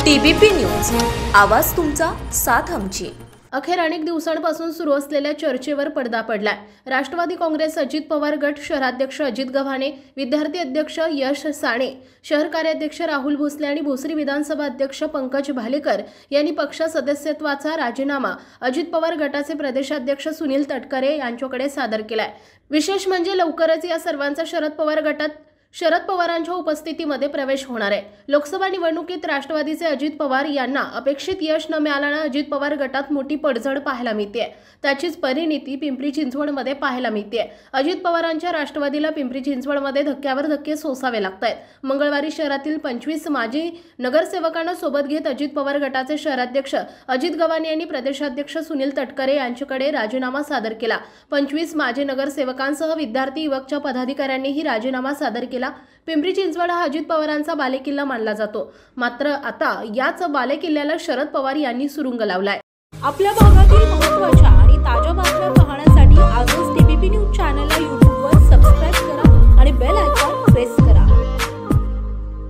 TBP news, आवाज तुमचा, साथ आमची। अखेर अनेक दिवसांपासून सुरू असलेल्या चर्चेवर पडदा पडलाय। राष्ट्रवादी काँग्रेस अजित पवार गट शहराध्यक्ष अजित गव्हाणे, विद्यार्थी अध्यक्ष यश साणे, शहर कार्याध्यक्ष राहुल भोसले आणि भोसरी विधानसभा अध्यक्ष पंकज भालेकर यांनी पक्ष सदस्यत्वाचा राजीनामा अजित पवार गटाचे प्रदेशाध्यक्ष सुनील तटकरे यांच्याकडे सादर केलाय। विशेष म्हणजे लवकरच या सर्वांचा शरद पवार गटात शरद पवारांच्या उपस्थितीमध्ये प्रवेश होणार आहे। लोकसभा निवडणुकीत राष्ट्रवादीचे अजित पवार यांना अपेक्षित यश न मिळाल्याने अजित पवार गटात मोठी पडझड पाहायला मिळते। त्याचीच परिणिती पिंपरी चिंचवडमध्ये पाहायला मिळते। अजित पवारांच्या राष्ट्रवादीला पिंपरी चिंचवडमध्ये धक्क्यावर धक्के सोसावे लागतात। मंगळवारी शहरातील 25 माजी नगरसेवकांना सोबत घेत अजित पवार गटाचे शहराध्यक्ष अजित गव्हाणे यांनी प्रदेशाध्यक्ष सुनील तटकरे यांच्याकडे राजीनामा सादर केला। 25 माजी नगरसेवकांसह विद्यार्थी युवकच्या पदाधिकाऱ्यांनीही राजीनामा सादर केला। पिंपरी चिंचवड हा अजित पवारांचा बालेकिल्ला मानला जातो, मात्र आता याच बालेकिल्ल्याला शरद पवार यांनी सुरुंग लावलाय। आपल्या भागातील महत्त्वाच्या आणि ताज्या बातम्या पाहण्यासाठी आजच